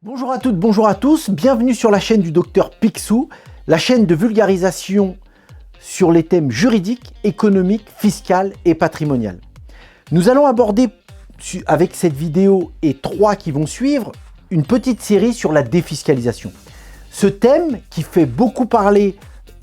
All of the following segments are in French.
Bonjour à toutes, bonjour à tous, bienvenue sur la chaîne du Docteur Picsou, la chaîne de vulgarisation sur les thèmes juridiques, économiques, fiscaux et patrimonial. Nous allons aborder avec cette vidéo et 3 qui vont suivre une petite série sur la défiscalisation. Ce thème qui fait beaucoup parler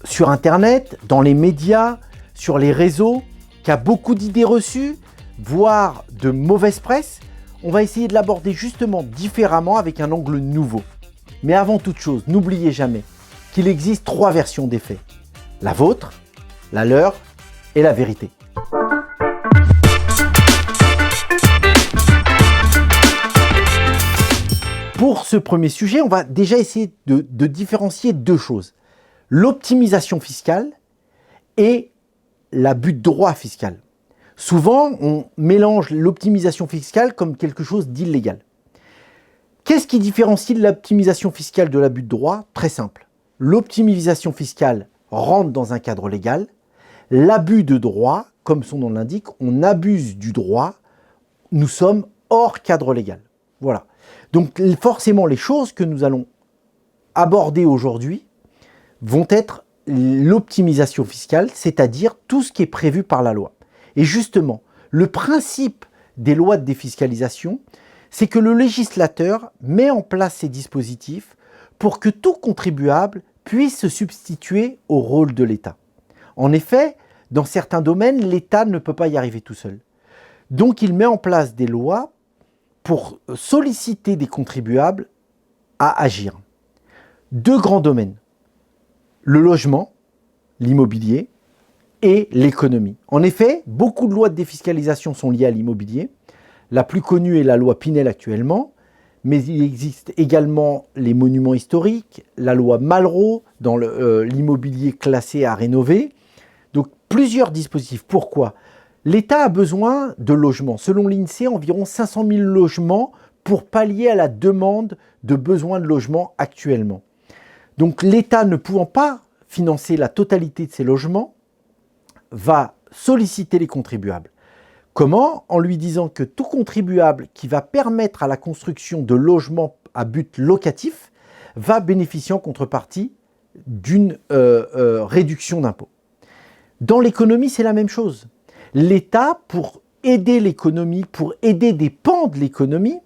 sur internet, dans les médias, sur les réseaux, qui a beaucoup d'idées reçues, voire de mauvaise presse. On va essayer de l'aborder justement différemment avec un angle nouveau. Mais avant toute chose, n'oubliez jamais qu'il existe 3 versions des faits. La vôtre, la leur et la vérité. Pour ce premier sujet, on va déjà essayer de différencier 2 choses. L'optimisation fiscale et l'abus de droit fiscal. Souvent, on mélange l'optimisation fiscale comme quelque chose d'illégal. Qu'est-ce qui différencie l'optimisation fiscale de l'abus de droit? Très simple. L'optimisation fiscale rentre dans un cadre légal. L'abus de droit, comme son nom l'indique, on abuse du droit. Nous sommes hors cadre légal. Voilà. Donc forcément, les choses que nous allons aborder aujourd'hui vont être l'optimisation fiscale, c'est-à-dire tout ce qui est prévu par la loi. Et justement, le principe des lois de défiscalisation, c'est que le législateur met en place ces dispositifs pour que tout contribuable puisse se substituer au rôle de l'État. En effet, dans certains domaines, l'État ne peut pas y arriver tout seul. Donc il met en place des lois pour solliciter des contribuables à agir. 2 grands domaines, le logement, l'immobilier, et l'économie. En effet, beaucoup de lois de défiscalisation sont liées à l'immobilier. La plus connue est la loi Pinel actuellement, mais il existe également les monuments historiques, la loi Malraux dans l'immobilier classé à rénover. Donc plusieurs dispositifs. Pourquoi? L'État a besoin de logements. Selon l'INSEE, environ 500 000 logements pour pallier à la demande de besoins de logement actuellement. Donc l'État ne pouvant pas financer la totalité de ces logements, va solliciter les contribuables. Comment? En lui disant que tout contribuable qui va permettre à la construction de logements à but locatif va bénéficier en contrepartie d'une réduction d'impôt. Dans l'économie, c'est la même chose. L'État, pour aider l'économie, pour aider des pans de l'économie,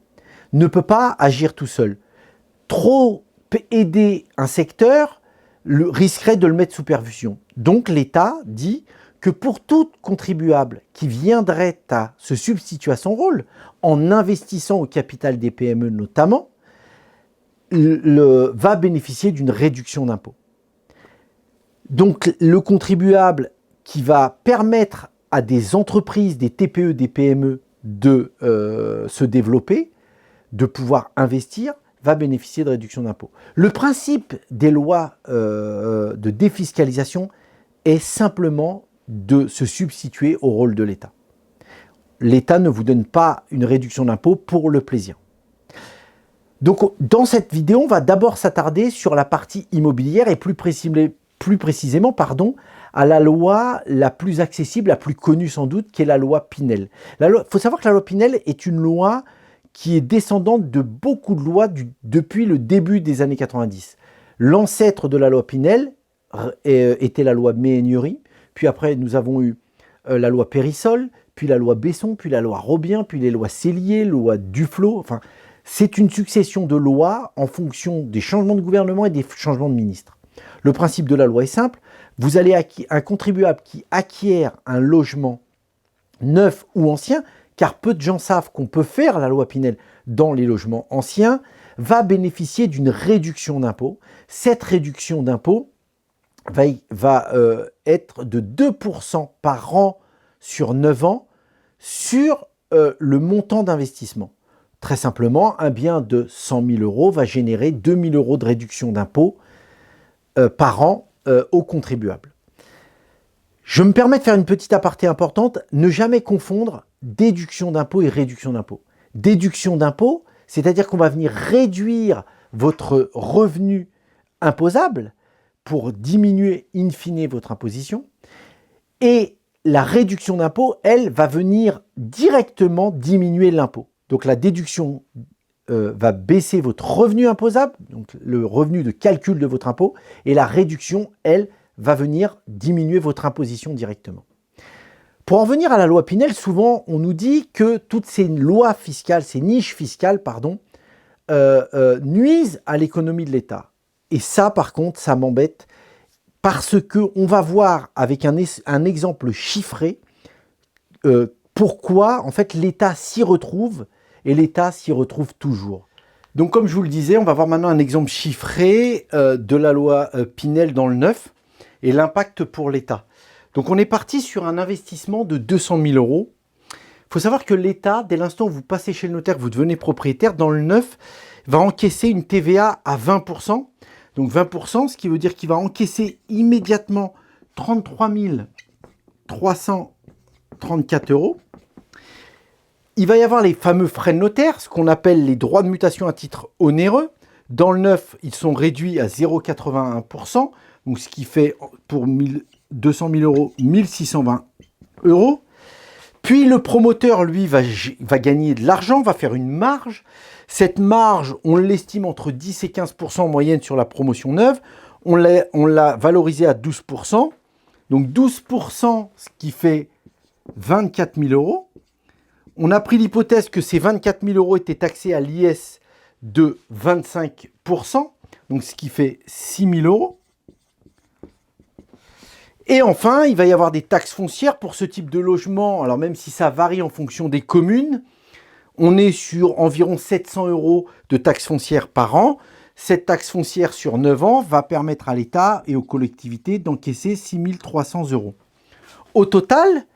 ne peut pas agir tout seul. Trop aider un secteur risquerait de le mettre sous perfusion. Donc l'État dit que pour tout contribuable qui viendrait à se substituer à son rôle, en investissant au capital des PME notamment, va bénéficier d'une réduction d'impôt. Donc le contribuable qui va permettre à des entreprises, des TPE, des PME de se développer, de pouvoir investir, va bénéficier de réduction d'impôt. Le principe des lois de défiscalisation est simplement de se substituer au rôle de l'État. L'État ne vous donne pas une réduction d'impôt pour le plaisir. Donc dans cette vidéo, on va d'abord s'attarder sur la partie immobilière et plus précisément à la loi la plus accessible, la plus connue sans doute, qui est la loi Pinel. Il faut savoir que la loi Pinel est une loi qui est descendante de beaucoup de lois depuis le début des années 90. L'ancêtre de la loi Pinel était la loi Méhaignerie. Puis après, nous avons eu la loi Périssol, puis la loi Besson, puis la loi Robien, puis les lois Cellier, loi Duflot. Enfin, c'est une succession de lois en fonction des changements de gouvernement et des changements de ministres. Le principe de la loi est simple. Vous allez un contribuable qui acquiert un logement neuf ou ancien, car peu de gens savent qu'on peut faire la loi Pinel dans les logements anciens, va bénéficier d'une réduction d'impôt. Cette réduction d'impôt va être de 2% par an sur 9 ans sur le montant d'investissement. Très simplement, un bien de 100 000 € va générer 2 000 € de réduction d'impôt par an aux contribuables. Je me permets de faire une petite aparté importante, ne jamais confondre déduction d'impôt et réduction d'impôt. Déduction d'impôt, c'est-à-dire qu'on va venir réduire votre revenu imposable pour diminuer in fine votre imposition. Et la réduction d'impôt, elle, va venir directement diminuer l'impôt. Donc la déduction va baisser votre revenu imposable, donc le revenu de calcul de votre impôt, et la réduction, elle, va venir diminuer votre imposition directement. Pour en venir à la loi Pinel, souvent on nous dit que toutes ces lois fiscales, ces niches fiscales, pardon, nuisent à l'économie de l'État. Et ça, par contre, ça m'embête parce qu'on va voir avec un exemple chiffré pourquoi en fait l'État s'y retrouve et l'État s'y retrouve toujours. Donc comme je vous le disais, on va voir maintenant un exemple chiffré de la loi Pinel dans le neuf et l'impact pour l'État. Donc on est parti sur un investissement de 200 000 euros. Il faut savoir que l'État, dès l'instant où vous passez chez le notaire, vous devenez propriétaire, dans le neuf, va encaisser une TVA à 20%. Donc 20%, ce qui veut dire qu'il va encaisser immédiatement 33 334 euros. Il va y avoir les fameux frais de notaire, ce qu'on appelle les droits de mutation à titre onéreux. Dans le neuf, ils sont réduits à 0,81%, donc ce qui fait pour 200 000 euros, 1 620 euros. Puis le promoteur, lui, va gagner de l'argent, va faire une marge. Cette marge, on l'estime entre 10 et 15% en moyenne sur la promotion neuve. On l'a valorisée à 12%. Donc 12%, ce qui fait 24 000 euros. On a pris l'hypothèse que ces 24 000 euros étaient taxés à l'IS de 25%, donc ce qui fait 6 000 euros. Et enfin, il va y avoir des taxes foncières pour ce type de logement. Alors même si ça varie en fonction des communes, on est sur environ 700 euros de taxes foncières par an. Cette taxe foncière sur 9 ans va permettre à l'État et aux collectivités d'encaisser 6 300 euros. Au total,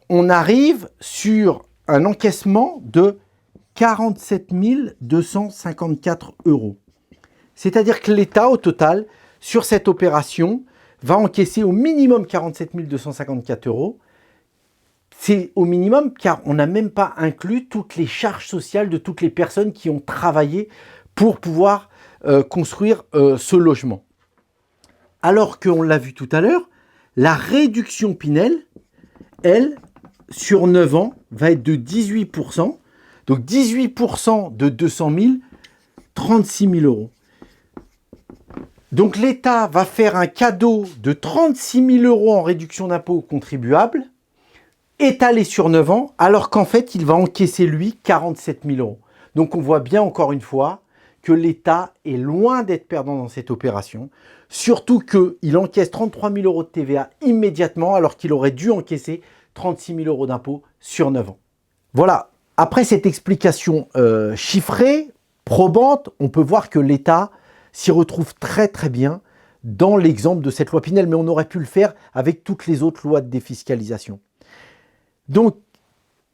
on arrive sur un encaissement de 47 254 euros. C'est-à-dire que l'État, au total, sur cette opération, va encaisser au minimum 47 254 euros. C'est au minimum car on n'a même pas inclus toutes les charges sociales de toutes les personnes qui ont travaillé pour pouvoir construire ce logement. Alors qu'on l'a vu tout à l'heure, la réduction Pinel, elle, sur 9 ans, va être de 18%. Donc 18% de 200 000, 36 000 euros. Donc l'État va faire un cadeau de 36 000 euros en réduction d'impôt aux contribuables, étalé sur 9 ans, alors qu'en fait, il va encaisser, lui, 47 000 euros. Donc on voit bien, encore une fois, que l'État est loin d'être perdant dans cette opération, surtout qu'il encaisse 33 000 euros de TVA immédiatement, alors qu'il aurait dû encaisser 36 000 euros d'impôt sur 9 ans. Voilà, après cette explication chiffrée, probante, on peut voir que l'État s'y retrouve très très bien dans l'exemple de cette loi Pinel, mais on aurait pu le faire avec toutes les autres lois de défiscalisation. Donc,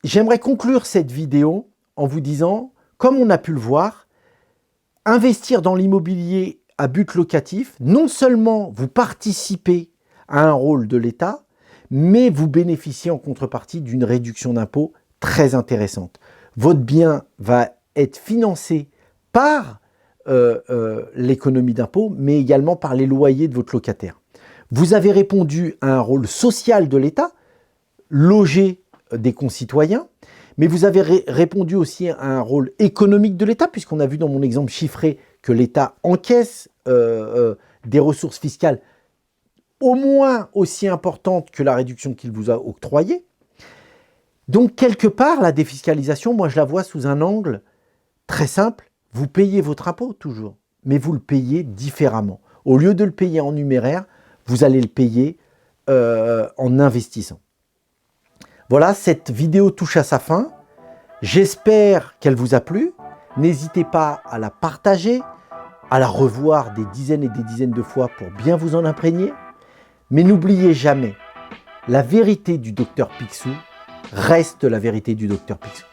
j'aimerais conclure cette vidéo en vous disant, comme on a pu le voir, investir dans l'immobilier à but locatif, non seulement vous participez à un rôle de l'État, mais vous bénéficiez en contrepartie d'une réduction d'impôt très intéressante. Votre bien va être financé par l'économie d'impôt, mais également par les loyers de votre locataire. Vous avez répondu à un rôle social de l'État, loger des concitoyens, mais vous avez répondu aussi à un rôle économique de l'État, puisqu'on a vu dans mon exemple chiffré que l'État encaisse des ressources fiscales au moins aussi importantes que la réduction qu'il vous a octroyée. Donc, quelque part, la défiscalisation, moi, je la vois sous un angle très simple. Vous payez votre impôt toujours, mais vous le payez différemment. Au lieu de le payer en numéraire, vous allez le payer en investissant. Voilà, cette vidéo touche à sa fin. J'espère qu'elle vous a plu. N'hésitez pas à la partager, à la revoir des dizaines et des dizaines de fois pour bien vous en imprégner. Mais n'oubliez jamais, la vérité du docteur Picsou reste la vérité du docteur Picsou.